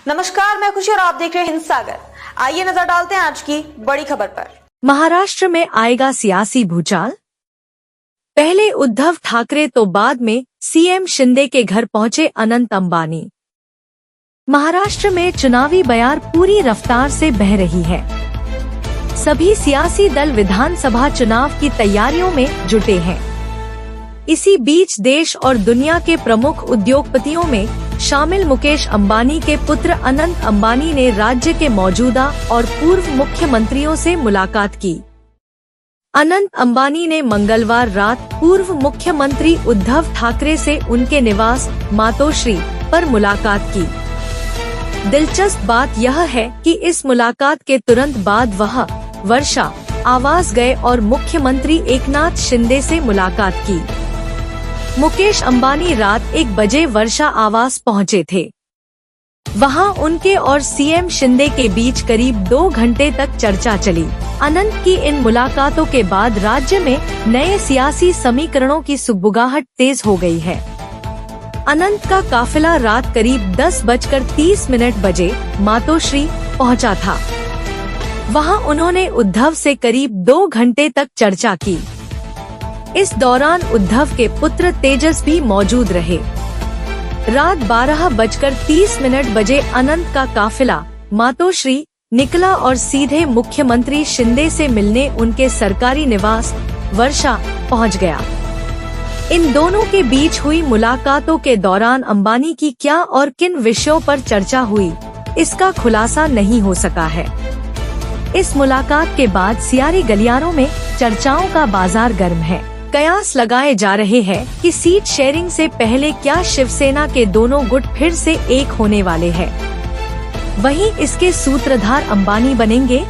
नमस्कार, मैं खुशी और आप देख रहे हैं हिंद सागर। आइए नजर डालते हैं आज की बड़ी खबर पर। महाराष्ट्र में आएगा सियासी भूचाल। पहले उद्धव ठाकरे तो बाद में सीएम शिंदे के घर पहुंचे अनंत अंबानी। महाराष्ट्र में चुनावी बयार पूरी रफ्तार से बह रही है। सभी सियासी दल विधानसभा चुनाव की तैयारियों में जुटे हैं। इसी बीच देश और दुनिया के प्रमुख उद्योगपतियों में शामिल मुकेश अंबानी के पुत्र अनंत अंबानी ने राज्य के मौजूदा और पूर्व मुख्यमंत्रियों से मुलाकात की। अनंत अंबानी ने मंगलवार रात पूर्व मुख्यमंत्री उद्धव ठाकरे से उनके निवास मातोश्री पर मुलाकात की। दिलचस्प बात यह है कि इस मुलाकात के तुरंत बाद वह वर्षा आवास गए और मुख्यमंत्री एकनाथ शिंदे से मुलाकात की। मुकेश अंबानी रात 1 बजे वर्षा आवास पहुंचे थे। वहां उनके और सीएम शिंदे के बीच करीब 2 घंटे तक चर्चा चली। अनंत की इन मुलाकातों के बाद राज्य में नए सियासी समीकरणों की सुगबुगाहट तेज हो गई है। अनंत का काफिला रात करीब 10:30 बजे मातोश्री पहुंचा था। वहां उन्होंने उद्धव से करीब 2 घंटे तक चर्चा की। इस दौरान उद्धव के पुत्र तेजस भी मौजूद रहे। रात 12:30 बजे अनंत का काफिला मातोश्री निकला और सीधे मुख्यमंत्री शिंदे से मिलने उनके सरकारी निवास वर्षा पहुंच गया। इन दोनों के बीच हुई मुलाकातों के दौरान अंबानी की क्या और किन विषयों पर चर्चा हुई, इसका खुलासा नहीं हो सका है। इस मुलाकात के बाद सियासी गलियारों में चर्चाओं का बाजार गर्म है। कयास लगाए जा रहे हैं कि सीट शेयरिंग से पहले क्या शिवसेना के दोनों गुट फिर से एक होने वाले हैं। वहीं इसके सूत्रधार अंबानी बनेंगे।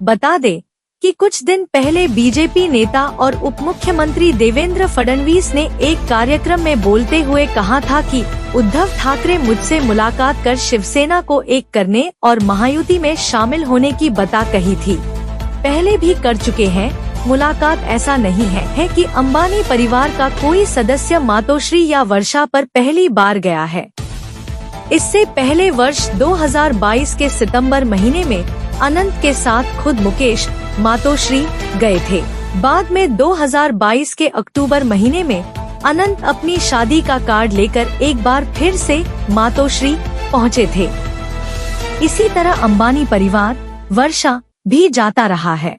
बता दें कि कुछ दिन पहले बीजेपी नेता और उप मुख्यमंत्री देवेंद्र फडणवीस ने एक कार्यक्रम में बोलते हुए कहा था कि उद्धव ठाकरे मुझसे मुलाकात कर शिवसेना को एक करने और महायुति में शामिल होने की बता कही थी। पहले भी कर चुके हैं मुलाकात। ऐसा नहीं है कि अंबानी परिवार का कोई सदस्य मातोश्री या वर्षा पर पहली बार गया है। इससे पहले वर्ष 2022 के सितंबर महीने में अनंत के साथ खुद मुकेश मातोश्री गए थे। बाद में 2022 के अक्टूबर महीने में अनंत अपनी शादी का कार्ड लेकर एक बार फिर से मातोश्री पहुंचे थे। इसी तरह अंबानी परिवार वर्षा भी जाता रहा है।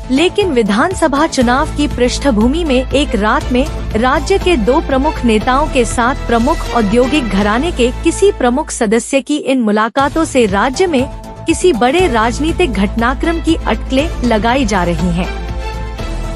लेकिन विधानसभा चुनाव की पृष्ठभूमि में एक रात में राज्य के 2 प्रमुख नेताओं के साथ प्रमुख औद्योगिक घराने के किसी प्रमुख सदस्य की इन मुलाकातों से राज्य में किसी बड़े राजनीतिक घटनाक्रम की अटकलें लगाई जा रही हैं।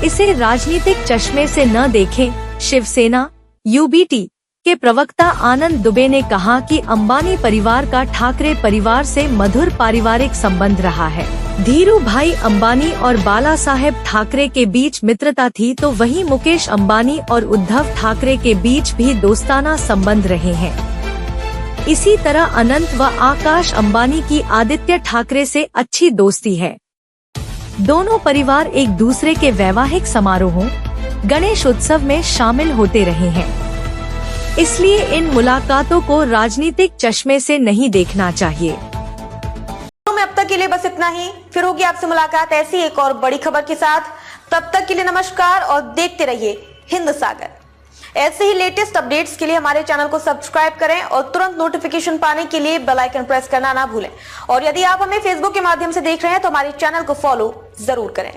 इसे राजनीतिक चश्मे से न देखें। शिवसेना यूबीटी के प्रवक्ता आनंद दुबे ने कहा कि अंबानी परिवार का ठाकरे परिवार से मधुर पारिवारिक संबंध रहा है। धीरू भाई अंबानी और बाला साहेब ठाकरे के बीच मित्रता थी, तो वहीं मुकेश अंबानी और उद्धव ठाकरे के बीच भी दोस्ताना संबंध रहे हैं। इसी तरह अनंत व आकाश अंबानी की आदित्य ठाकरे से अच्छी दोस्ती है। दोनों परिवार एक दूसरे के वैवाहिक समारोहों, गणेश उत्सव में शामिल होते रहे हैं। इसलिए इन मुलाकातों को राजनीतिक चश्मे से नहीं देखना चाहिए। अब तक के लिए बस इतना ही। फिर होगी आपसे मुलाकात ऐसी एक और बड़ी खबर के साथ। तब तक के लिए नमस्कार और देखते रहिए हिंद सागर। ऐसे ही लेटेस्ट अपडेट्स के लिए हमारे चैनल को सब्सक्राइब करें और तुरंत नोटिफिकेशन पाने के लिए बेल आइकन प्रेस करना ना भूलें। और यदि आप हमें फेसबुक के माध्यम से देख रहे हैं तो हमारे चैनल को फॉलो जरूर करें।